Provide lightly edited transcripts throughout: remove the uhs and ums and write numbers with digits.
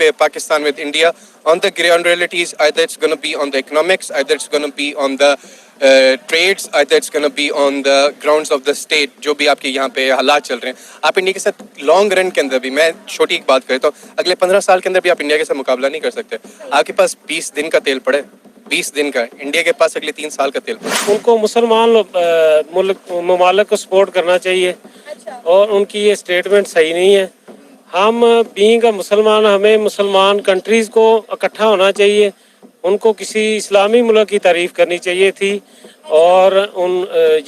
compare Pakistan with India on the ground realities. Either it's going to be on the economics, either it's going to be on the trades, either it's going to be on the grounds of the state. जो भी आपके यहाँ पे हालात चल रहे हैं, आप इंडिया के साथ लॉन्ग रन के अंदर भी, मैं छोटी एक बात करता हूँ, अगले 15 साल के अंदर भी आप इंडिया के साथ मुकाबला नहीं कर सकते. आपके पास 20 दिन का तेल पड़े, 20 दिन का. इंडिया के पास अगले 3 साल का तेल पड़े. उनको मुसलमान ममालिक को सपोर्ट करना चाहिए और उनकी ये स्टेटमेंट सही नहीं है. हम बीइंग अ मुसलमान, हमें मुसलमान कंट्रीज़ को इकट्ठा होना चाहिए. उनको किसी इस्लामी मुल्क की तारीफ़ करनी चाहिए थी और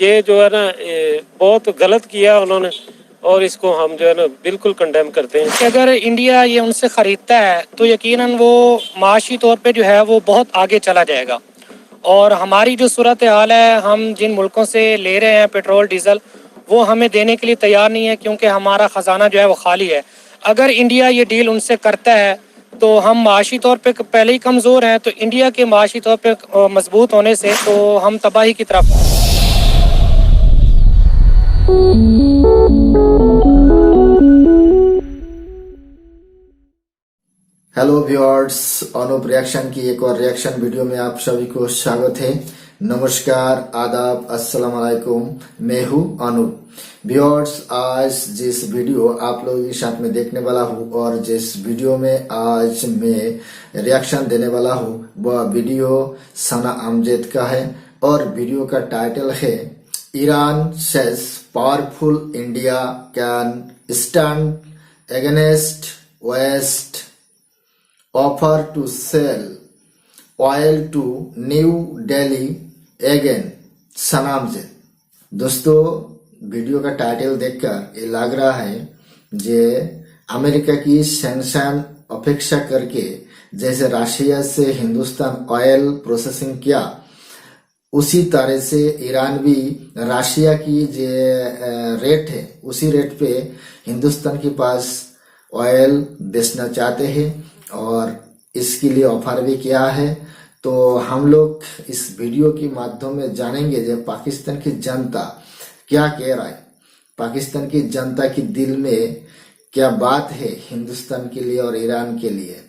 ये जो है ना बहुत गलत किया उन्होंने और इसको हम जो है ना बिल्कुल कंडेम करते हैं कि अगर इंडिया ये उनसे ख़रीदता है तो यकीनन वो माशी तौर पे जो है वो बहुत आगे चला जाएगा. और हमारी जो सूरत हाल है, हम जिन मुल्कों से ले रहे हैं पेट्रोल डीज़ल, वो हमें देने के लिए तैयार नहीं है क्योंकि हमारा ख़जाना जो है वो खाली है. अगर इंडिया ये डील उनसे करता है तो हम माशी तौर पे पहले ही कमज़ोर हैं, तो इंडिया के माशी तौर पे मजबूत होने से तो हम तबाही की तरफ. हेलो व्यूअर्स, अनूप रिएक्शन की एक और रिएक्शन वीडियो में आप सभी को स्वागत है. नमस्कार, आदाब, अस्सलाम वालेकुम. मैं हूँ अनूप. व्यूअर्स, आज जिस वीडियो आप लोगों के साथ में देखने वाला हूँ और जिस वीडियो में आज मैं रिएक्शन देने वाला हूँ वह वीडियो सना अमजद का है और वीडियो का टाइटल है Iran says powerful India can stand against West offer to sell oil to New Delhi again. सना अमजद. दोस्तों, वीडियो का टाइटल देखकर ये लग रहा है जे अमेरिका की सैंक्शन अपेक्षा करके जैसे रशिया से हिंदुस्तान ऑयल प्रोसेसिंग किया, उसी तरह से ईरान भी रशिया की जो रेट है उसी रेट पे हिंदुस्तान के पास ऑयल बेचना चाहते हैं और इसके लिए ऑफर भी किया है. तो हम लोग इस वीडियो के माध्यम में जानेंगे जो पाकिस्तान की जनता क्या कह रहा है, पाकिस्तान की जनता के दिल में क्या बात है हिंदुस्तान के लिए और ईरान के लिए.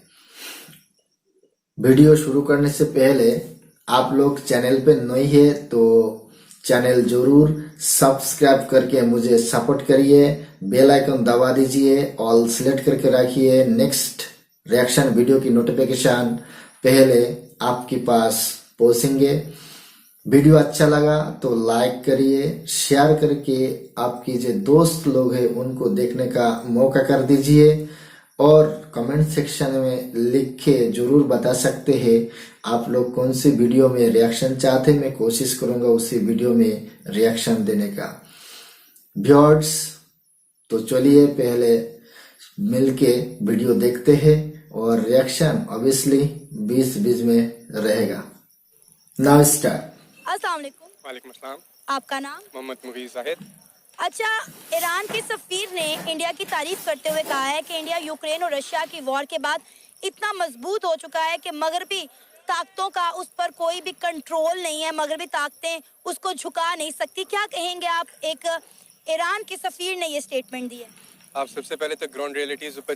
वीडियो शुरू करने से पहले आप लोग चैनल पे नए हैं तो चैनल जरूर सब्सक्राइब करके मुझे सपोर्ट करिए. बेल आइकन दबा दीजिए, ऑल सिलेक्ट करके रखिए. नेक्स्ट रिएक्शन वीडियो की नोटिफिकेशन पहले आपके पास पहुंचेंगे. वीडियो अच्छा लगा तो लाइक करिए, शेयर करके आपके जो दोस्त लोग हैं उनको देखने का मौका कर दीजिए और कमेंट सेक्शन में लिख के जरूर बता सकते हैं आप लोग कौन सी वीडियो में रिएक्शन चाहते हैं. मैं कोशिश करूंगा उसी वीडियो में रिएक्शन देने का. व्यूअर्स, तो चलिए पहले मिलके वीडियो देखते हैं और रिएक्शन ऑब्वियसली 20-20 में रहेगा. Now start. अस्सलाम वालेकुम. वालेकुम अस्सलाम. आपका नाम? मोहम्मद मुगीज जाहिद. अच्छा, ईरान के सफीर ने इंडिया की तारीफ करते हुए कहा है कि इंडिया यूक्रेन और रशिया की वॉर के बाद इतना मजबूत हो चुका है कि मगरबी ताकतों का उस पर कोई भी कंट्रोल नहीं है, मगरबी ताकतें उसको झुका नहीं सकती. क्या कहेंगे आप? एक ईरान के सफीर ने ये स्टेटमेंट दी है. आप सबसे पहले तो ग्राउंड रियलिटीज ऊपर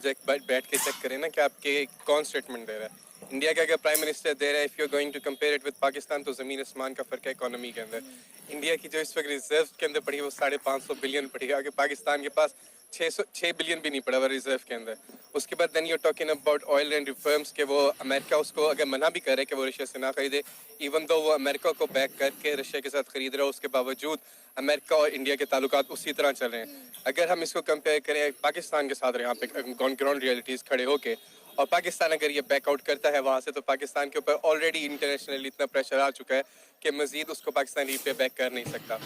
बैठ के चेक करें ना कि आपके कौन स्टेटमेंट दे रहा है. इंडिया का अगर प्राइम मिनिस्टर दे रहा है if you are going to compare it with Pakistan तो ज़मीन आसमान का फ़र्क है इकोनॉमी के अंदर. इंडिया की जो इस वक्त रिजर्व के अंदर पड़ी है वो 550 बिलियन पड़ी है, आगे पाकिस्तान के पास 6 बिलियन भी नहीं पड़ा हुआ रिजर्व के अंदर. उसके बाद then you are talking about oil and reforms के वो अमेरिका उसको अगर मना भी कर रहा है कि वो रशिया से ना खरीदे, इवन दो वो अमेरिका को बैक करके रशिया के साथ खरीद रहा है, उसके बावजूद अमेरिका और इंडिया के ताल्लुकात उसी तरह चल रहे हैं. अगर हम इसको कंपेयर करें पाकिस्तान के साथ यहाँ पे ग्राउंड रियलिटीज़ खड़े होके और पाकिस्तान अगर ये बैकआउट करता है वहाँ से तो पाकिस्तान के ऊपर ऑलरेडी इंटरनेशनली इतना प्रेशर आ चुका है कि मजीद उसको पाकिस्तान रीपे बैक कर नहीं सकता.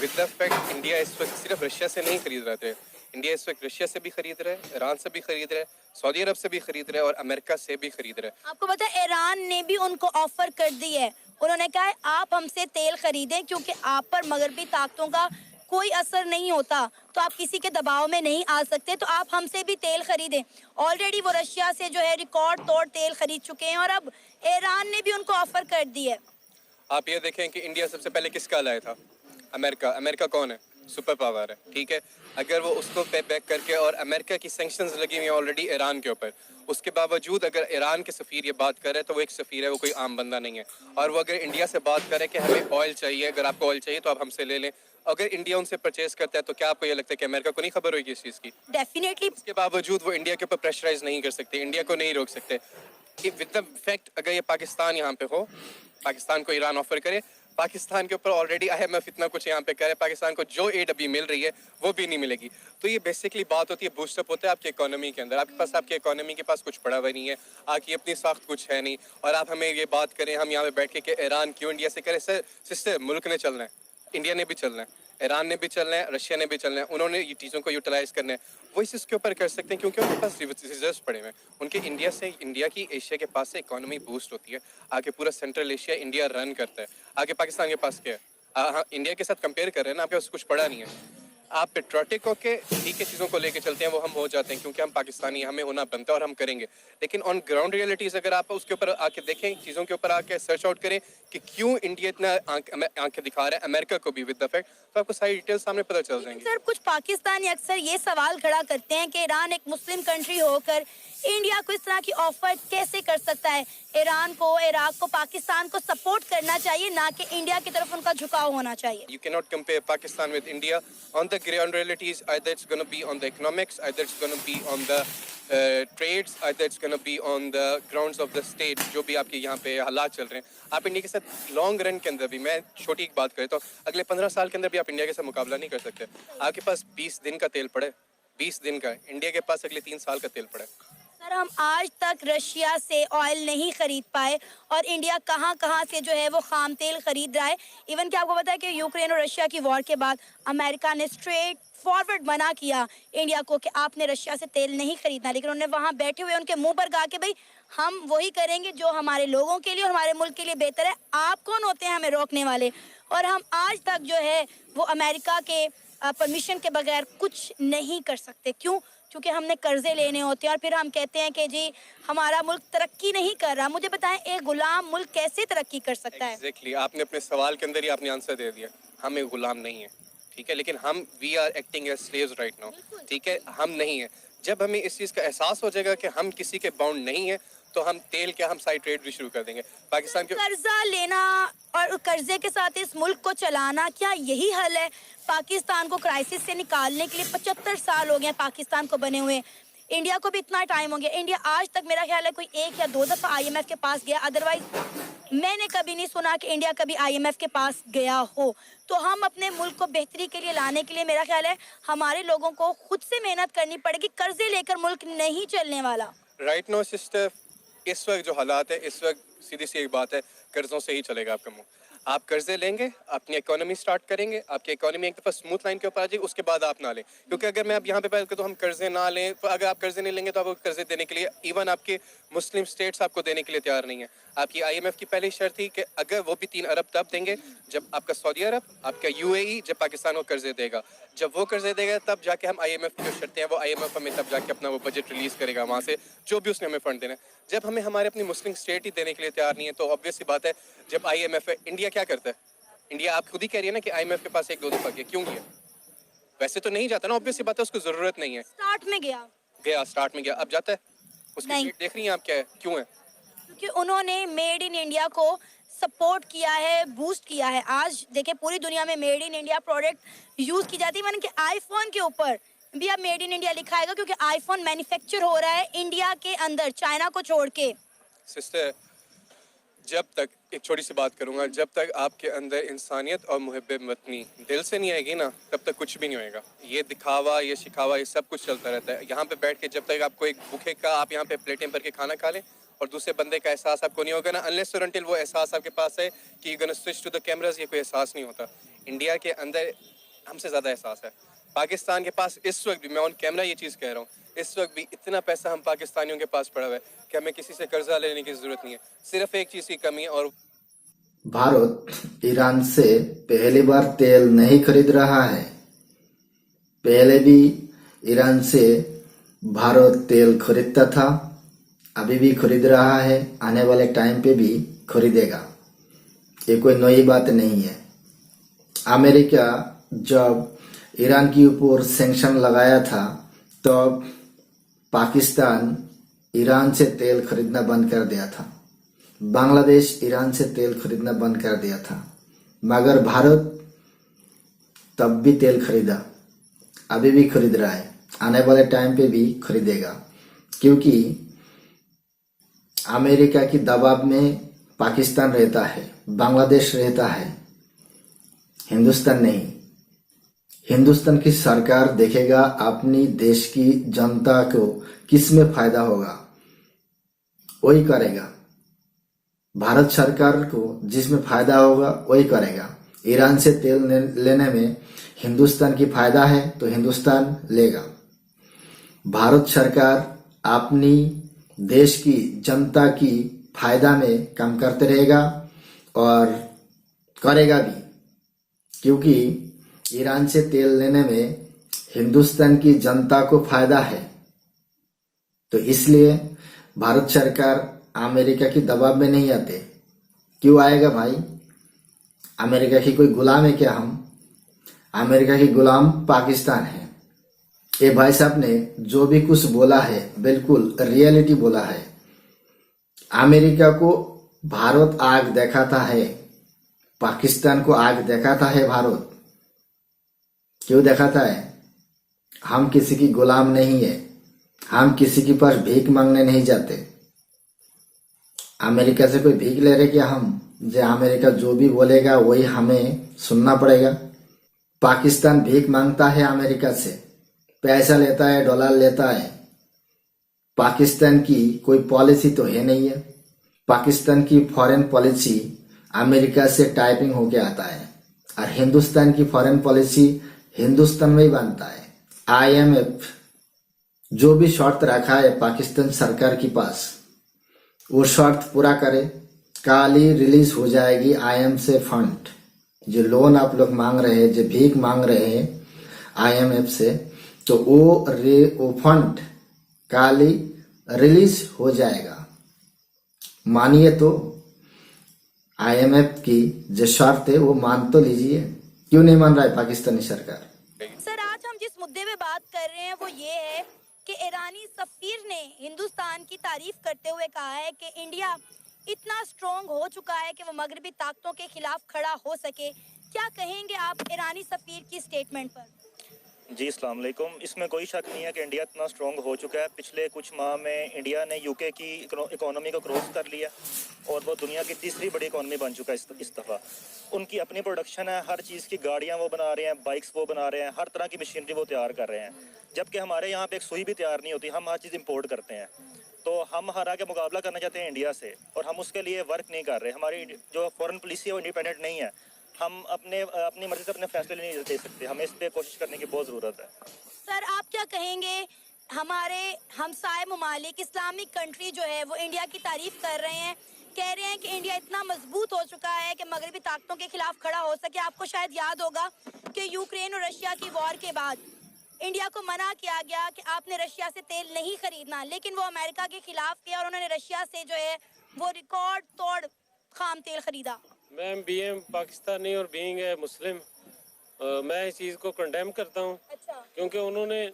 विद द फैक्ट इंडिया इस वक्त सिर्फ रशिया से नहीं खरीद रहे थे, इंडिया इस वक्त रशिया से भी खरीद रहे हैं, ईरान से भी खरीद रहे हैं, सऊदी अरब से भी खरीद रहे हैं और अमेरिका से भी खरीद रहे हैं. आपको पता है ईरान ने भी उनको ऑफर कर दी है. उन्होंने कहा है आप हमसे तेल खरीदें क्योंकि आप पर मगरबी ताकतों का कोई असर नहीं होता, तो आप किसी के दबाव में नहीं आ सकते, तो आप हमसे भी तेल खरीदें. ऑलरेडी वो रशिया से जो है रिकॉर्ड तोड़ तेल खरीद चुके हैं और अब ईरान ने भी उनको ऑफर कर दी है. आप ये देखें कि इंडिया सबसे पहले किसका लाया था? अमेरिका. अमेरिका कौन है? सुपर पावर है, ठीक है। अगर वो उसको पे बैक करके, और अमेरिका की सैंक्शंस लगी हुई हैं ऑलरेडी ईरान के ऊपर, उसके बावजूद अगर ईरान के सफ़ीर ये बात करे तो वो एक सफ़ीर है, वो कोई आम बंदा नहीं है। और वो अगर इंडिया से बात करे कि हमें ऑयल चाहिए, अगर आपको ऑयल चाहिए तो आप हमसे ले लें, अगर इंडिया उनसे परचेज करता है तो क्या आपको ये लगता है कि अमेरिका को नहीं खबर होगी इस चीज़ की? डेफिनेटली। इसके बावजूद वो इंडिया के ऊपर प्रेशराइज नहीं कर सकते, इंडिया को नहीं रोक सकते। विद द फैक्ट, अगर ये पाकिस्तान यहाँ पे हो, पाकिस्तान को ईरान ऑफर करे, पाकिस्तान के ऊपर ऑलरेडी IMF इतना कुछ यहाँ पे करे, पाकिस्तान को जो एड अभी मिल रही है वो भी नहीं मिलेगी। तो ये बेसिकली बात होती है, बूस्टअप होता है आपकी इकोनॉमी के अंदर। आपके पास, आपकी इकोनॉमी के पास कुछ पड़ा हुआ नहीं है, आपकी अपनी साख्त कुछ है नहीं, और आप हमें ये बात करें, हम यहाँ पे बैठ के कि ईरान क्यों इंडिया से करे। सर सिस्टर, मुल्क ने चलना है, इंडिया ने भी चलना है, ईरान ने भी चलना है, रशिया ने भी चलना है, उन्होंने ये चीज़ों को यूटिलाइज करना है। वो इस इसके ऊपर कर सकते हैं क्योंकि उनके पास रिजर्व्स पड़े हुए हैं। उनके इंडिया की एशिया के पास से इकोनॉमी बूस्ट होती है, आगे पूरा सेंट्रल एशिया इंडिया रन करता है। आगे पाकिस्तान के पास क्या है? हाँ, इंडिया के साथ कंपेयर कर रहे हैं ना, आपके पास कुछ पड़ा नहीं है। आप पेट्रोटिक होके ठीक है चीज़ों को लेके चलते हैं, वो हम हो जाते हैं क्योंकि हम पाकिस्तानी, हमें होना बनता है और हम करेंगे। लेकिन ऑन ग्राउंड रियलिटीज़ अगर आप उसके ऊपर आके देखें, चीज़ों के ऊपर आके सर्च आउट करें कि क्यों इंडिया इतना आंखें दिखा रहा है अमेरिका को भी विद द फैक्ट, तो आपको सारी डिटेल्स सामने पता चल जाएंगी। सर कुछ पाकिस्तानी अक्सर ये सवाल खड़ा करते हैं कि ईरान एक मुस्लिम कंट्री होकर इंडिया को इस तरह की ऑफर कैसे कर सकता है। ईरान को, इराक को, पाकिस्तान को सपोर्ट करना चाहिए, ना कि इंडिया की तरफ उनका झुकाव होना चाहिए। You cannot compare Pakistan with India on the ground realities. Either it's going to be on the economics, either it's going to be on the trades, either it's going to be on the grounds of the state. जो भी आपके यहाँ पे हालात चल रहे हैं, आप इंडिया के साथ लॉन्ग रन के अंदर भी, मैं छोटी एक बात करें तो अगले 15 साल के अंदर भी आप इंडिया के साथ मुकाबला नहीं कर सकते। आपके पास 20 दिन का तेल पड़े, 20 दिन का, इंडिया के पास अगले 3 साल का तेल पड़े। सर हम आज तक रशिया से ऑयल नहीं खरीद पाए और इंडिया कहां कहां से जो है वो खाम तेल खरीद रहा है। इवन क्या आपको पता है कि यूक्रेन और रशिया की वॉर के बाद अमेरिका ने स्ट्रेट फॉरवर्ड मना किया इंडिया को कि आपने रशिया से तेल नहीं खरीदना, लेकिन उन्होंने वहां बैठे हुए उनके मुंह पर कहा कि भाई हम वही करेंगे जो हमारे लोगों के लिए और हमारे मुल्क के लिए बेहतर है, आप कौन होते हैं हमें रोकने वाले। और हम आज तक जो है वो अमेरिका के परमिशन के बगैर कुछ नहीं कर सकते। क्यों? क्योंकि हमने कर्जे लेने होते हैं और फिर हम कहते हैं कि जी हमारा मुल्क तरक्की नहीं कर रहा। मुझे बताएं, एक गुलाम मुल्क कैसे तरक्की कर सकता है? एग्जैक्टली, आपने अपने सवाल के अंदर ही आपने आंसर दे दिया। हम एक गुलाम नहीं है, ठीक है, लेकिन हम we are acting as slaves right now, ठीक है, हम नहीं है। जब हमें इस चीज़ का एहसास हो जाएगा कि हम किसी के बाउंड नहीं है, तो हम तेल क्या, हम साइड ट्रेड भी शुरू कर देंगे। पाकिस्तान के कर्जा लेना और कर्जे के साथ इस मुल्क को चलाना, क्या यही हल है? पाकिस्तान को क्राइसिस से निकालने के लिए 75 साल हो गए पाकिस्तान को बने हुए। इंडिया को भी इतना टाइम हो गया। इंडिया आज तक मेरा ख्याल है कोई 1 या 2 दफा IMF के पास गया, अदरवाइज मैंने कभी नहीं सुना कि इंडिया कभी IMF के पास गया हो। तो हम अपने मुल्क को बेहतरी के लिए लाने के लिए मेरा ख्याल है हमारे लोगों को खुद से मेहनत करनी पड़ेगी। कर्जे लेकर मुल्क नहीं चलने वाला। राइट नाउ सिस्टर, इस वक्त जो हालात है, इस वक्त सीधी सी एक बात है, कर्जों से ही चलेगा आपका मुंह। आप कर्जे लेंगे, अपनी इकोनॉमी स्टार्ट करेंगे, आपकी इकोनॉमी एक दफ़ा स्मूथ लाइन के ऊपर आ जाएगी, उसके बाद आप ना लें। क्योंकि अगर मैं अब यहाँ पे बात करूँ तो हम कर्जे ना लें, तो अगर आप कर्जे नहीं लेंगे तो आपको कर्जे देने के लिए इवन आपके मुस्लिम स्टेट्स आपको देने के लिए तैयार नहीं है। आपकी IMF की पहली शर्त थी कि अगर वो भी 3 अरब तब देंगे जब आपका सऊदी अरब, आपका UAE जब पाकिस्तान को कर्जे देगा, जब वो कर्जे देगा तब जाके हम IMF की जो शर्तें हैं वो IMF हमें तब जाके अपना वो बजट रिलीज करेगा वहाँ से, जो भी उसने हमें फंड देना है। जब हमें हमारे अपनी मुस्लिम स्टेट ही देने के लिए तैयार नहीं है तो ऑब्वियस सी बात है, जब IMF है, इंडिया क्या करता है? इंडिया, आप खुद ही कह रही है ना कि IMF के पास 1-2 दफा गया, क्यों गया? वैसे तो नहीं जाता ना, ऑब्वियस सी बात है, उसको जरूरत नहीं है। स्टार्ट में गया, स्टार्ट में गया, अब जाता है? उसकी नहीं। सीट देख रही हैं आप क्या है, क्यों है? क्योंकि उन्होंने मेड इन इंडिया को सपोर्ट किया है, बूस्ट किया है। आज देखिए पूरी दुनिया में made in India product use की जाती है, माने कि आईफोन के ऊपर भी अब मेड इन इंडिया लिखा आएगा क्योंकि आईफोन मैन्युफैक्चर हो रहा है इंडिया के अंदर, चाइना को छोड़ के। सिस्टर, जब तक, एक छोटी सी बात करूंगा, जब तक आपके अंदर इंसानियत और मुहब्बे वतनी दिल से नहीं आएगी ना, तब तक कुछ भी नहीं होएगा। ये दिखावा, ये शिखावा, ये सब कुछ चलता रहता है। यहाँ पे बैठ के जब तक आपको एक भूखे का, आप यहाँ पे प्लेटें भर के खाना खा लें और दूसरे बंदे का एहसास आपको नहीं होगा ना, अनलेस और अनटिल वो एहसास आपके पास है कि you gonna switch to the cameras, ये कोई एहसास नहीं होता। इंडिया के अंदर हमसे ज़्यादा एहसास है। पाकिस्तान के पास इस वक्त भी, मैं ऑन कैमरा ये चीज़ कह रहा हूँ, इस वक्त भी इतना पैसा हम पाकिस्तानियों के पास पड़ा हुआ है कि हमें किसी से कर्जा लेने की ज़रूरत नहीं है। सिर्फ एक चीज़ की कमी है, और भारत ईरान से पहली बार तेल नहीं खरीद रहा है। पहले भी ईरान से भारत तेल खरीदता था, अभी भी खरीद रहा है, आने वाले टाइम पे भी खरीदेगा। ये कोई नई बात नहीं है। अमेरिका जब ईरान के ऊपर सैंक्शन लगाया था तो पाकिस्तान ईरान से तेल खरीदना बंद कर दिया था, बांग्लादेश ईरान से तेल खरीदना बंद कर दिया था, मगर भारत तब भी तेल खरीदा, अभी भी खरीद रहा है, आने वाले टाइम पे भी खरीदेगा, क्योंकि अमेरिका की दबाव में पाकिस्तान रहता है, बांग्लादेश रहता है, हिंदुस्तान नहीं। हिंदुस्तान की सरकार देखेगा अपनी देश की जनता को किस में फायदा होगा वही करेगा। भारत सरकार को जिसमें फायदा होगा वही करेगा। ईरान से तेल लेने में हिंदुस्तान की फायदा है तो हिंदुस्तान लेगा। भारत सरकार अपनी देश की जनता की फायदा में काम करते रहेगा और करेगा भी, क्योंकि ईरान से तेल लेने में हिंदुस्तान की जनता को फायदा है। तो इसलिए भारत सरकार अमेरिका की दबाव में नहीं आते। क्यों आएगा भाई? अमेरिका की कोई गुलाम है क्या हम? अमेरिका की गुलाम पाकिस्तान है। ये भाई साहब ने जो भी कुछ बोला है बिल्कुल रियलिटी बोला है। अमेरिका को भारत आग दिखाता है, पाकिस्तान को आग दिखाता है भारत। क्यों दिखाता है? हम किसी की गुलाम नहीं है, हम किसी के पास भीख मांगने नहीं जाते। अमेरिका से कोई भीख ले रहे क्या हम? जो अमेरिका जो भी बोलेगा वही हमें सुनना पड़ेगा। पाकिस्तान भीख मांगता है अमेरिका से, पैसा लेता है, डॉलर लेता है। पाकिस्तान की कोई पॉलिसी तो है नहीं है। पाकिस्तान की फॉरेन पॉलिसी अमेरिका से टाइपिंग होके आता है और हिंदुस्तान की फॉरेन पॉलिसी हिंदुस्तान में ही बनता है। IMF जो भी शर्त रखा है पाकिस्तान सरकार के पास वो शर्त पूरा करे, कल ही रिलीज हो जाएगी IMF से फंड। जो लोन आप लोग मांग रहे हैं, जो भीख मांग रहे हैं IMF से, तो वो फंड कल ही रिलीज हो जाएगा। मानिए तो IMF की जो शर्त है वो मान तो लीजिए। क्यों नहीं मान रहा है पाकिस्तानी सरकार? सर, आज हम जिस मुद्दे पे बात कर रहे हैं वो ये है कि ईरानी सफीर ने हिंदुस्तान की तारीफ करते हुए कहा है कि इंडिया इतना स्ट्रॉन्ग हो चुका है कि वो मगरबी ताकतों के खिलाफ खड़ा हो सके। क्या कहेंगे आप ईरानी सफीर की स्टेटमेंट पर? जी अस्सलाम वालेकुम। इसमें कोई शक नहीं है कि इंडिया इतना स्ट्रॉन्ग हो चुका है। पिछले कुछ माह में इंडिया ने यूके की इकोनॉमी को क्रॉस कर लिया और वो दुनिया की तीसरी बड़ी इकोनॉमी बन चुका है इस दफ़ा। उनकी अपनी प्रोडक्शन है, हर चीज़ की गाड़ियाँ वो बना रहे हैं, बाइक्स वो बना रहे हैं, हर तरह की मशीनरी वो तैयार कर रहे हैं। जबकि हमारे यहाँ पे एक सुई भी तैयार नहीं होती, हम हर चीज़ इंपोर्ट करते हैं। तो हम हर आगे मुकाबला करना चाहते हैं इंडिया से और हम उसके लिए वर्क नहीं कर रहे। हमारी जो फॉरेन पॉलिसी है वो इंडिपेंडेंट नहीं है। हम अपनी मर्जी से अपने फैसले नहीं ले सकते। हमें इस पर कोशिश करने की बहुत ज़रूरत है। सर, आप क्या कहेंगे? हमारे हमसाए ममालिक इस्लामिक कंट्री जो है वो इंडिया की तारीफ कर रहे हैं, कह रहे हैं कि इंडिया इतना मजबूत हो चुका है कि मगरबी ताकतों के खिलाफ खड़ा हो सके। आपको शायद याद होगा कि यूक्रेन और रशिया की वॉर के बाद इंडिया को मना किया गया कि आपने रशिया से तेल नहीं खरीदना, लेकिन वो अमेरिका के खिलाफ किया और उन्होंने रशिया से जो है वो रिकॉर्ड तोड़ खाम तेल खरीदा। मैम बीइंग पाकिस्तानी और बीइंग ए मुस्लिम मैं इस चीज़ को कंडेम करता हूँ। अच्छा। क्योंकि उन्होंने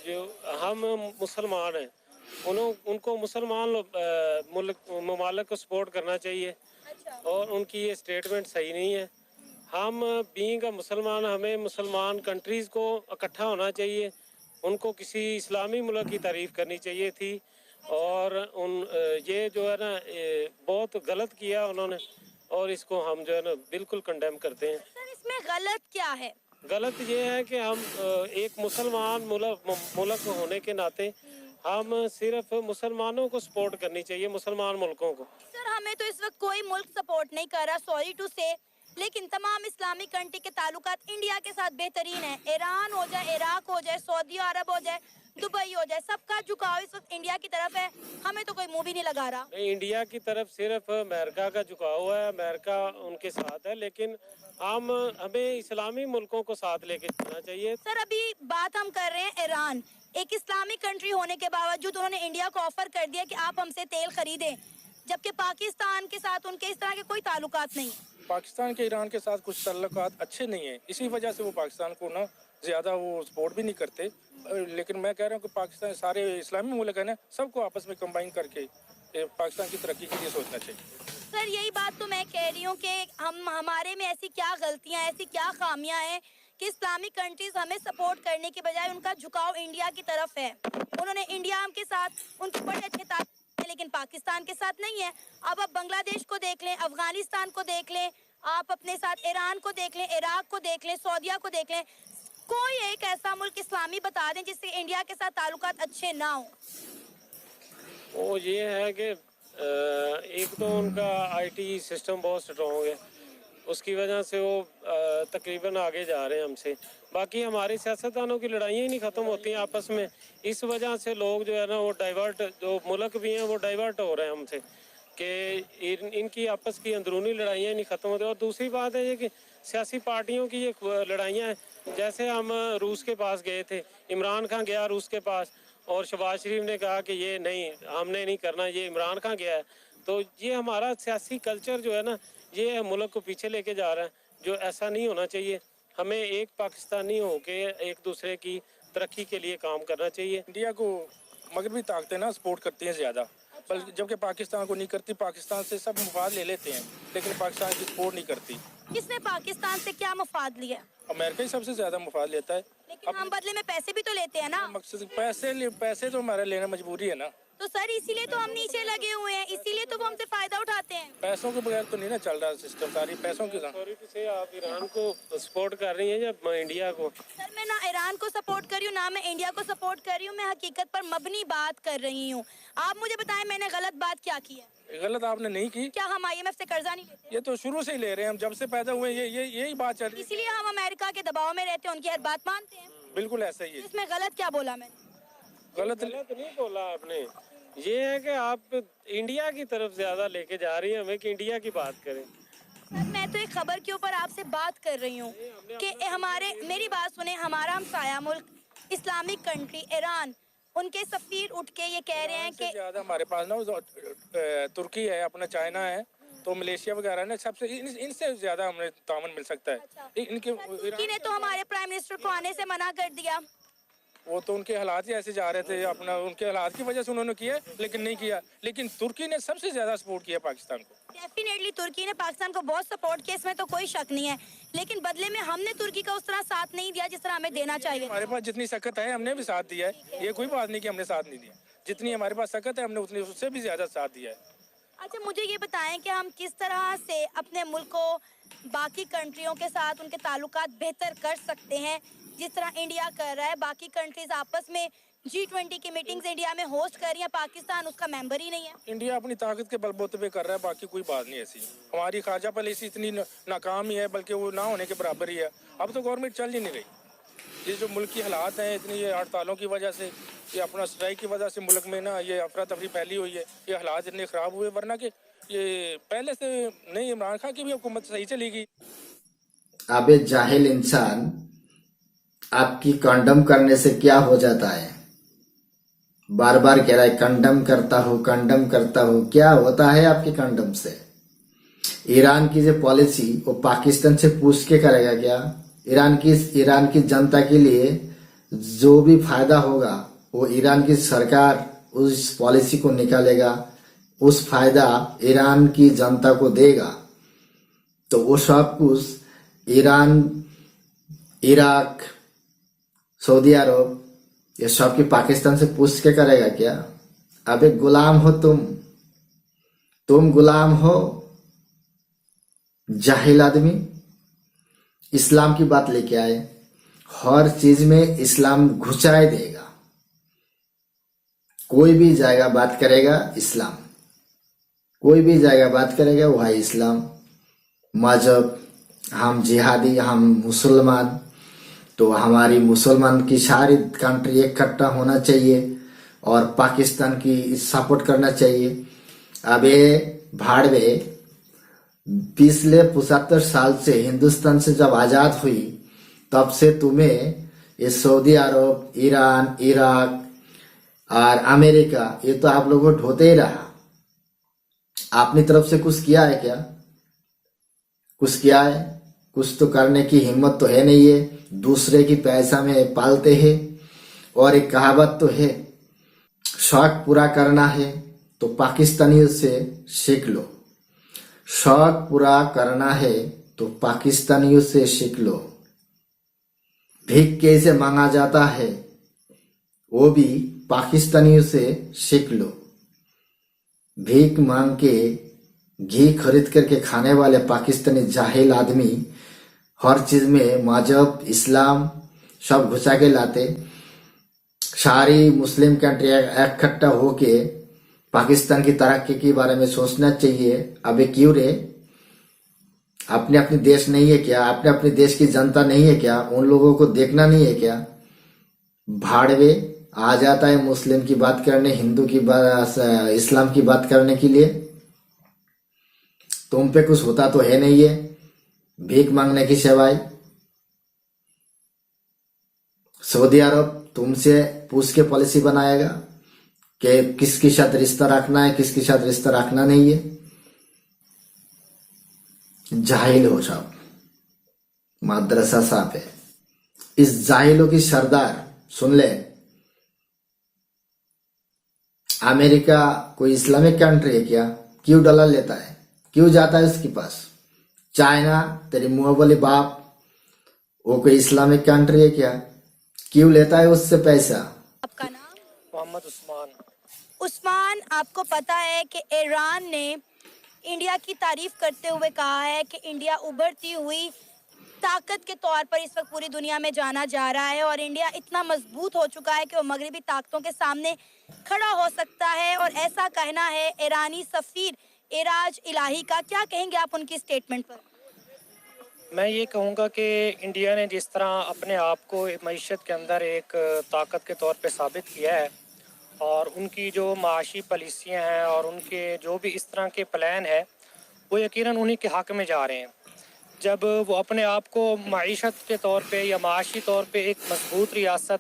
जो हम मुसलमान हैं उनको मुसलमान ममालिक को सपोर्ट करना चाहिए। अच्छा। और उनकी ये स्टेटमेंट सही नहीं है। हम बीइंग अ मुसलमान हमें मुसलमान कंट्रीज़ को इकट्ठा होना चाहिए, उनको किसी इस्लामी मुल्क की तारीफ़ करनी चाहिए थी। और ये जो है ना बहुत गलत किया उन्होंने और इसको हम जो है ना बिल्कुल कंडेम करते हैं। सर, इसमें गलत क्या है? गलत ये है कि हम एक मुसलमान मुल्क होने के नाते हम सिर्फ मुसलमानों को सपोर्ट करनी चाहिए, मुसलमान मुल्कों को। सर, हमें तो इस वक्त कोई मुल्क सपोर्ट नहीं कर रहा, सॉरी टू से, लेकिन तमाम इस्लामिक कंट्री के ताल्लुकात इंडिया के साथ बेहतरीन है। ईरान हो जाए, इराक हो जाए, सऊदी अरब हो जाए, दुबई हो जाए, सबका झुकाव इस वक्त इंडिया की तरफ है। हमें तो कोई मुंह भी नहीं लगा रहा। नहीं, इंडिया की तरफ सिर्फ अमेरिका का झुकाव है, अमेरिका उनके साथ है, लेकिन हमें इस्लामी मुल्कों को साथ लेके चलना चाहिए। सर, अभी बात हम कर रहे हैं ईरान, एक इस्लामिक कंट्री होने के बावजूद उन्होंने इंडिया को ऑफर कर दिया कि आप हमसे तेल खरीदें, जबकि पाकिस्तान के साथ उनके इस तरह के कोई ताल्लुकात नहीं है। पाकिस्तान के ईरान के साथ कुछ ताल्लुकात अच्छे नहीं है, इसी वजह से वो पाकिस्तान को ना ज़्यादा वो सपोर्ट भी नहीं करते। लेकिन मैं कह रहा हूँ कि पाकिस्तान सारे इस्लामी मुल्क हैं ना, सबको आपस में कंबाइन करके पाकिस्तान की तरक्की के लिए सोचना चाहिए। सर यही बात तो मैं कह रही हूँ कि हमारे में ऐसी क्या गलतियाँ, ऐसी क्या खामियां हैं कि इस्लामिक कंट्रीज हमें सपोर्ट करने के बजाय उनका झुकाव इंडिया की तरफ है। उन्होंने इंडिया के साथ उनके बड़े अच्छे ताल्लुक हैं, लेकिन पाकिस्तान के साथ नहीं है। अब आप बांग्लादेश को देख लें, अफगानिस्तान को देख लें, आप अपने साथ ईरान को देख लें, इराक को देख लें, सऊदीया को देख लें। कोई एक ऐसा मुल्क इस्लामी बता दें जिससे इंडिया के साथ ताल्लुकात अच्छे ना हो। वो ये है कि एक तो उनका आईटी सिस्टम बहुत स्ट्रॉन्ग है, उसकी वजह से वो तकरीबन आगे जा रहे हैं हमसे। बाकी हमारी सियासतदानों की लड़ाइयाँ ही नहीं ख़त्म होती हैं आपस में। इस वजह से लोग जो है ना वो डाइवर्ट, जो मुल्क भी हैं वो डाइवर्ट हो रहे हैं हमसे, कि इनकी आपस की अंदरूनी लड़ाइयाँ नहीं ख़त्म होती। और दूसरी बात है ये कि सियासी पार्टियों की ये लड़ाइयाँ हैं। जैसे हम रूस के पास गए थे, इमरान खान गया रूस के पास और शहबाज शरीफ ने कहा कि ये नहीं, हमने नहीं करना, ये इमरान खान गया है। तो ये हमारा सियासी कल्चर जो है ना, ये मुल्क को पीछे लेके जा रहा है, जो ऐसा नहीं होना चाहिए। हमें एक पाकिस्तानी होके एक दूसरे की तरक्की के लिए काम करना चाहिए। इंडिया को मगरबी ताकतें ना सपोर्ट करती हैं ज़्यादा, बल्कि जबकि पाकिस्तान को नहीं करती। पाकिस्तान से सब मुफाद ले लेते हैं, लेकिन पाकिस्तान की सपोर्ट नहीं करती। किसने पाकिस्तान से क्या मुफाद लिया? अमेरिका ही सबसे ज़्यादा मुफाद लेता है। लेकिन हम बदले में पैसे भी तो लेते हैं ना। मकसद पैसे तो हमारा लेना मजबूरी है ना। तो सर इसीलिए तो हम नीचे लगे हुए हैं, इसीलिए तो वो हमसे फायदा उठाते हैं। पैसों के बगैर तो नहीं ना चल रहा सिस्टम, सारी पैसों के साथ। अथॉरिटी से आप ईरान को सपोर्ट कर रही हैं या इंडिया को? सर मैं ना ईरान को सपोर्ट कर रही हूँ, ना मैं इंडिया को सपोर्ट कर रही हूँ। मैं हकीकत पर मबनी बात कर रही हूँ। आप मुझे बताएं मैंने गलत बात क्या की है? गलत आपने नहीं की। क्या हम IMF से कर्जा नहीं लेते? ये तो शुरू से ही ले रहे हैं, हम जब से पैदा हुए यही बात चल रही है। इसीलिए हम अमेरिका के दबाव में रहते हैं, उनकी हर बात मानते हैं। बिल्कुल ऐसा ही है। इसमें गलत क्या बोला मैंने? गलत नहीं बोला आपने। ये है कि आप इंडिया की तरफ ज्यादा लेके जा रही हैं हमें कि इंडिया की बात करें। सर मैं तो एक खबर के ऊपर आपसे बात कर रही हूँ कि मेरी बात सुने, हमारा हमसाया मुल्क इस्लामिक कंट्री ईरान, उनके सफीर उठ के ये कह रहे हैं कि ज़्यादा हमारे पास ना तुर्की है, अपना चाइना है, तो मलेशिया वगैरह ना सबसे इनसे ज़्यादा हमें तामन मिल सकता है। इनके तुर्की ने तो हमारे प्राइम मिनिस्टर को आने से मना कर दिया। वो तो उनके हालात ही ऐसे जा रहे थे, अपना उनके हालात की वजह से उन्होंने किया, लेकिन नहीं किया। लेकिन तुर्की ने सबसे ज़्यादा सपोर्ट किया पाकिस्तान को। डेफिनेटली तुर्की ने पाकिस्तान को बहुत सपोर्ट किया, इसमें तो कोई शक नहीं है। लेकिन बदले में हमने तुर्की का उस तरह साथ नहीं दिया जिस तरह हमें देना चाहिए। हमारे पास जितनी सख्त है हमने भी साथ दिया है, ये कोई बात नहीं कि हमने साथ नहीं दिया। जितनी हमारे पास सख्त है हमने उतनी उससे भी ज़्यादा साथ दिया है। अच्छा मुझे ये बताएं कि हम किस तरह से अपने मुल्क को बाकी कंट्रियों के साथ उनके ताल्लुकात बेहतर कर सकते हैं, जिस तरह इंडिया कर रहा है। बाकी कंट्रीज आपस में G20 की मीटिंग्स इंडिया में होस्ट कर रही है, पाकिस्तान उसका मेंबर ही नहीं है। इंडिया अपनी ताकत के बलबूते पे कर रहा है, बाकी कोई बात नहीं ऐसी। हमारी ख्वाजा पॉलिसी इतनी नाकाम ही है, बल्कि वो ना होने के बराबर ही है। अब तो गवर्नमेंट चल ही नहीं रही। ये जो मुल्क की हालात हैं, इतनी ये हड़तालों की वजह से, ये अपना स्ट्राइक की वजह से मुल्क में ना ये अफरा तफरी फैली हुई है। ये हालात इतने ख़राब हुए, वरना कि ये पहले से नहीं, इमरान खान की भी हुकूमत सही चलेगी। अबे जाहिल इंसान, आपकी कंडम करने से क्या हो जाता है? बार बार कह रहा है कंडम करता हूँ। क्या होता है आपके कंडम से? ईरान की जो पॉलिसी वो पाकिस्तान से पूछ के करेगा क्या? ईरान की जनता के लिए जो भी फायदा होगा वो ईरान की सरकार उस पॉलिसी को निकालेगा, उस फायदा ईरान की जनता को देगा। तो वो सब कुछ ईरान, इराक, सऊदी अरब, ये सब की पाकिस्तान से पूछ के करेगा क्या? अबे गुलाम हो तुम गुलाम हो, जाहिल आदमी। इस्लाम की बात लेके आए, हर चीज में इस्लाम घुसाए देगा। कोई भी जाएगा बात करेगा इस्लाम, कोई भी जाएगा बात करेगा वही इस्लाम। मजहब, हम जिहादी, हम मुसलमान, तो हमारी मुसलमान की सारी कंट्री इकट्ठा होना चाहिए और पाकिस्तान की सपोर्ट करना चाहिए। अबे भाड़वे, पिछले 75 साल से हिंदुस्तान से जब आजाद हुई तब से तुम्हें ये सऊदी अरब, ईरान, इराक और अमेरिका, ये तो आप लोगों को ढोते ही रहा। अपनी तरफ से कुछ किया है क्या? कुछ किया है? कुछ तो करने की हिम्मत तो है नहीं है, दूसरे की पैसा में पालते हैं। और एक कहावत तो है, शौक पूरा करना है तो पाकिस्तानियों से सीख लो। शौक पूरा करना है तो पाकिस्तानियों से सीख लो। भीख कैसे मांगा जाता है वो भी पाकिस्तानियों से सीख लो। भीख मांग के घी खरीद करके खाने वाले पाकिस्तानी जाहिल आदमी हर चीज में मजहब इस्लाम सब घुसा के लाते। सारी मुस्लिम कंट्री इकट्ठा होके पाकिस्तान की तरक्की के बारे में सोचना चाहिए। अबे क्यों रे, अपने अपने देश नहीं है क्या? अपने अपने देश की जनता नहीं है क्या? उन लोगों को देखना नहीं है क्या? भाड़वे आ जाता है मुस्लिम की बात करने, हिंदू की बात, इस्लाम की बात करने के लिए। तुम पे कुछ होता तो है नहीं है, भीख मांगने की सिवाय। सऊदी अरब तुमसे पूछ के पॉलिसी बनाएगा कि किसके साथ रिश्ता रखना है, किसके साथ रिश्ता रखना नहीं है। जाहिल हो सब, मदरसा साहब है। इस जाहिलों की सरदार सुन ले, अमेरिका कोई इस्लामिक कंट्री है क्या? क्यों डॉलर लेता है, क्यों जाता है उसके पास? चाइना तेरी मुंह बोली बाप, वो कोई इस्लामिक कंट्री है क्या? क्यों लेता है उससे पैसा? आपका नाम? मोहम्मद उस्मान। उस्मान, आपको पता है कि ईरान ने इंडिया की तारीफ करते हुए कहा है कि इंडिया उभरती हुई ताकत के तौर पर इस वक्त पूरी दुनिया में जाना जा रहा है और इंडिया इतना मजबूत हो चुका है कि वो मगरबी ताकतों के सामने खड़ा हो सकता है, और ऐसा कहना है ईरानी सफीर एराज इलाही का। क्या कहेंगे आप उनकी स्टेटमेंट पर? मैं ये कहूँगा कि इंडिया ने जिस तरह अपने आप को मईशत के अंदर एक ताकत के तौर पे साबित किया है, और उनकी जो माशी पॉलिसियाँ हैं और उनके जो भी इस तरह के प्लान है, वो यकीनन उन्हीं के हक़ में जा रहे हैं। जब वो अपने आप को मईशत के तौर पे या माशी तौर पे एक मजबूत रियासत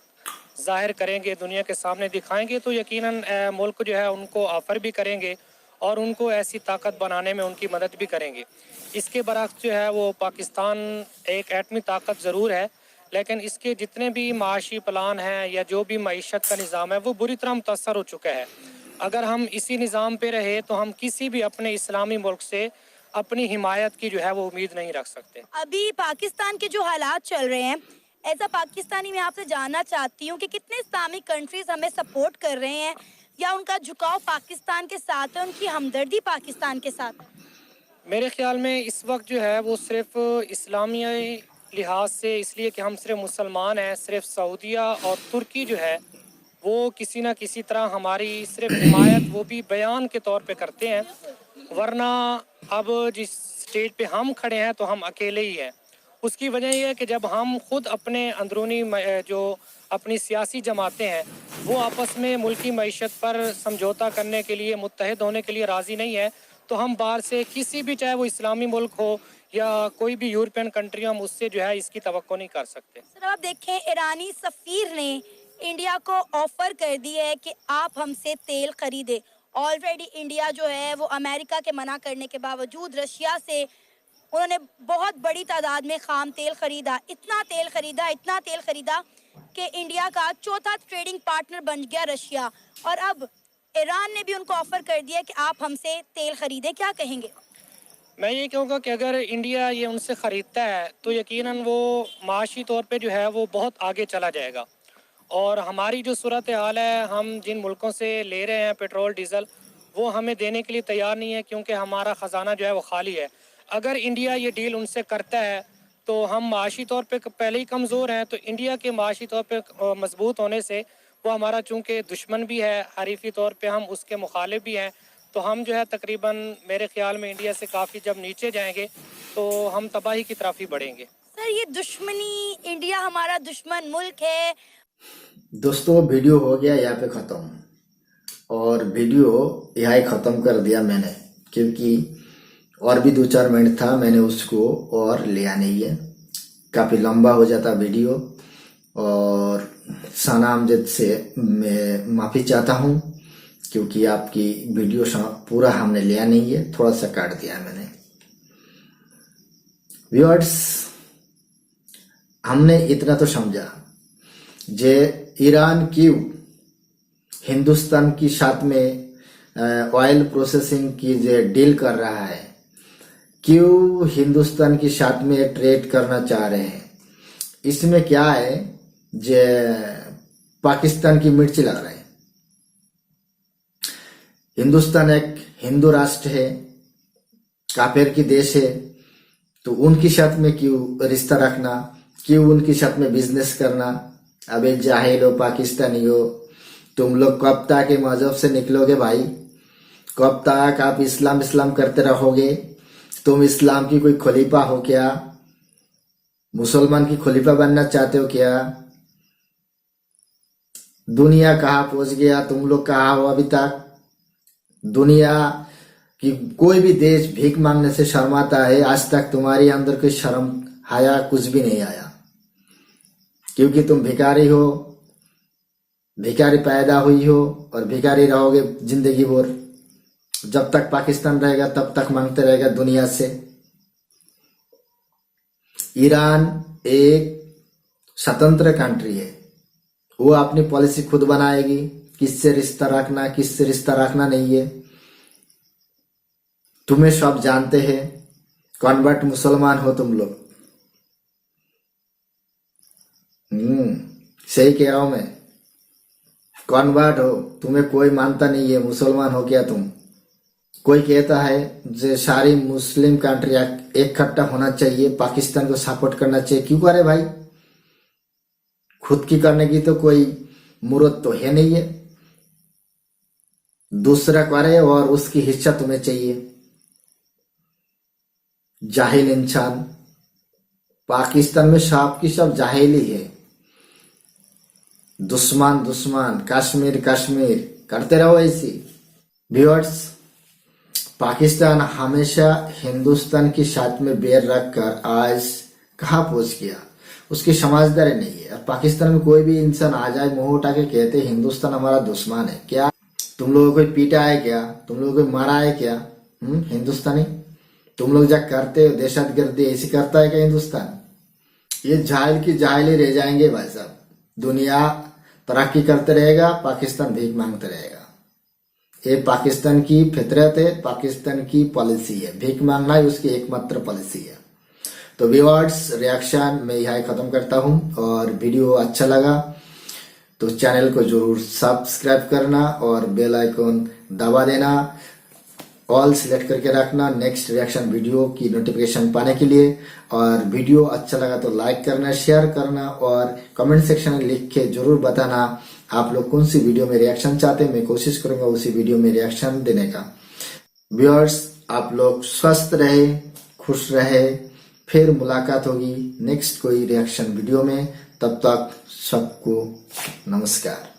ज़ाहिर करेंगे, दुनिया के सामने दिखाएंगे, तो यकीनन मुल्क जो है उनको ऑफ़र भी करेंगे और उनको ऐसी ताकत बनाने में उनकी मदद भी करेंगे। इसके बरक्स जो है वो पाकिस्तान एक एटमी ताकत ज़रूर है, लेकिन इसके जितने भी माशी प्लान हैं या जो भी मईशत का निज़ाम है वो बुरी तरह मुतासर हो चुका है। अगर हम इसी निज़ाम पे रहे तो हम किसी भी अपने इस्लामी मुल्क से अपनी हिमायत की जो है वो उम्मीद नहीं रख सकते। अभी पाकिस्तान के जो हालात चल रहे हैं, ऐसा पाकिस्तानी मैं आपसे जानना चाहती हूँ कि कितने इस्लामिक कंट्रीज हमें सपोर्ट कर रहे हैं या उनका झुकाव पाकिस्तान के साथ है, उनकी हमदर्दी पाकिस्तान के साथ है? मेरे ख्याल में इस वक्त जो है वो सिर्फ इस्लामी लिहाज से, इसलिए कि हम सिर्फ मुसलमान हैं, सिर्फ सऊदीया और तुर्की जो है वो किसी न किसी तरह हमारी सिर्फ हिमायत वो भी बयान के तौर पे करते हैं, वरना अब जिस स्टेज पे हम खड़े हैं तो हम अकेले ही हैं। उसकी वजह यह है कि जब हम खुद अपने अंदरूनी जो अपनी सियासी जमातें हैं वो आपस में मुल्की मईशत पर समझौता करने के लिए, मुत्तहिद होने के लिए राज़ी नहीं है, तो हम बाहर से किसी भी, चाहे वो इस्लामी मुल्क हो या कोई भी यूरोपियन कंट्री, हम उससे जो है इसकी तवक्को नहीं कर सकते। सर, आप देखें, ईरानी सफीर ने इंडिया को ऑफर कर दी है कि आप हमसे तेल खरीदे। ऑलरेडी इंडिया जो है वो अमेरिका के मना करने के बावजूद रशिया से उन्होंने बहुत बड़ी तादाद में खाम तेल खरीदा। इतना तेल खरीदा कि इंडिया का चौथा ट्रेडिंग पार्टनर बन गया रशिया, और अब ईरान ने भी उनको ऑफर कर दिया कि आप हमसे तेल खरीदें। क्या कहेंगे? मैं ये कहूँगा कि अगर इंडिया ये उनसे ख़रीदता है तो यकीनन वो माशी तौर पे जो है वो बहुत आगे चला जाएगा, और हमारी जो सूरत हाल है, हम जिन मुल्कों से ले रहे हैं पेट्रोल डीज़ल, वो हमें देने के लिए तैयार नहीं है, क्योंकि हमारा ख़जाना जो है वो खाली है। अगर इंडिया ये डील उनसे करता है तो हम माशी तौर पे पहले ही कमज़ोर हैं, तो इंडिया के माशी तौर पे मजबूत होने से वो हमारा चूँकि दुश्मन भी है, हरीफी तौर पे हम उसके मुखालिफ भी हैं, तो हम जो है तकरीबन मेरे ख्याल में इंडिया से काफ़ी जब नीचे जाएंगे तो हम तबाही की तरफ ही बढ़ेंगे। सर, ये दुश्मनी, इंडिया हमारा दुश्मन मुल्क है। दोस्तों, वीडियो हो गया यहाँ पे ख़त्म, और वीडियो यहाँ ही ख़त्म कर दिया मैंने, क्योंकि और भी 2-4 मिनट था, मैंने उसको और लिया नहीं है, काफ़ी लंबा हो जाता वीडियो। और साना अमजद से मैं माफ़ी चाहता हूँ, क्योंकि आपकी वीडियो पूरा हमने लिया नहीं है, थोड़ा सा काट दिया मैंने। व्यूअर्स, हमने इतना तो समझा जे ईरान क्यों हिंदुस्तान की साथ में ऑयल प्रोसेसिंग की जो डील कर रहा है, क्यों हिंदुस्तान के साथ में ट्रेड करना चाह रहे हैं, इसमें क्या है जे पाकिस्तान की मिर्ची लग रहा है। हिंदुस्तान एक हिंदू राष्ट्र है, काफिर की देश है, तो उनके साथ में क्यों रिश्ता रखना, क्यों उनके साथ में बिजनेस करना। अबे जाहिल हो, पाकिस्तानी हो, तुम लोग कब तक के मजहब से निकलोगे भाई? कब तक आप इस्लाम इस्लाम करते रहोगे? तुम इस्लाम की कोई खलीफा हो क्या? मुसलमान की खलीफा बनना चाहते हो क्या? दुनिया कहाँ पहुंच गया, तुम लोग कहाँ हो अभी तक? दुनिया की कोई भी देश भीख मांगने से शर्माता है, आज तक तुम्हारे अंदर कोई शर्म आया? कुछ भी नहीं आया, क्योंकि तुम भिखारी हो, भिखारी पैदा हुई हो और भिखारी रहोगे जिंदगी भर। जब तक पाकिस्तान रहेगा तब तक मांगते रहेगा दुनिया से। ईरान एक स्वतंत्र कंट्री है, वो अपनी पॉलिसी खुद बनाएगी, किससे रिश्ता रखना किससे रिश्ता रखना नहीं है। तुम्हें सब जानते हैं, कन्वर्ट मुसलमान हो तुम लोग। सही कह रहा हूं मैं, कन्वर्ट हो, तुम्हें कोई मानता नहीं है, मुसलमान हो क्या तुम? कोई कहता है जो सारी मुस्लिम कंट्री इकट्ठा होना चाहिए, पाकिस्तान को सपोर्ट करना चाहिए। क्यों करे भाई? खुद की करने की तो कोई मुहूर्त तो है नहीं है, दूसरा करे और उसकी हिस्सा तुम्हें चाहिए। जाहिल इंसान, पाकिस्तान में सब की सब जाहिल ही है। दुश्मन दुश्मन, कश्मीर कश्मीर करते रहो ऐसी। व्यूअर्स, पाकिस्तान हमेशा हिंदुस्तान के साथ में बैर रखकर आज कहाँ पहुंच गया, उसकी समझदारी नहीं है। पाकिस्तान में कोई भी इंसान आ जाए, मुंह उठा के कहते हिंदुस्तान हमारा दुश्मन है। क्या तुम लोगों को पीटा है क्या? तुम लोगों को मारा है क्या? हिंदुस्तानी तुम लोग जब करते हो दहशतगर्दी, ऐसी करता है क्या हिंदुस्तान? ये जाहिल की जाहिल ही रह जाएंगे भाई साहब। दुनिया तरक्की करते रहेगा, पाकिस्तान भीख मांगते रहेगा। ये पाकिस्तान की फितरत है, पाकिस्तान की पॉलिसी है, भीख मांगना ही उसकी एकमात्र पॉलिसी है। तो व्यूअर्स, रिएक्शन मैं यही खत्म करता हूं, और वीडियो अच्छा लगा तो चैनल को जरूर सब्सक्राइब करना और बेल आइकन दबा देना, ऑल सिलेक्ट करके रखना नेक्स्ट रिएक्शन वीडियो की नोटिफिकेशन पाने के लिए। और वीडियो अच्छा लगा तो लाइक करना, शेयर करना और कमेंट सेक्शन में लिख के जरूर बताना आप लोग कौन सी वीडियो में रिएक्शन चाहते हैं। मैं कोशिश करूंगा उसी वीडियो में रिएक्शन देने का। व्यूअर्स, आप लोग स्वस्थ रहे, खुश रहे, फिर मुलाकात होगी नेक्स्ट कोई रिएक्शन वीडियो में। तब तक सबको नमस्कार।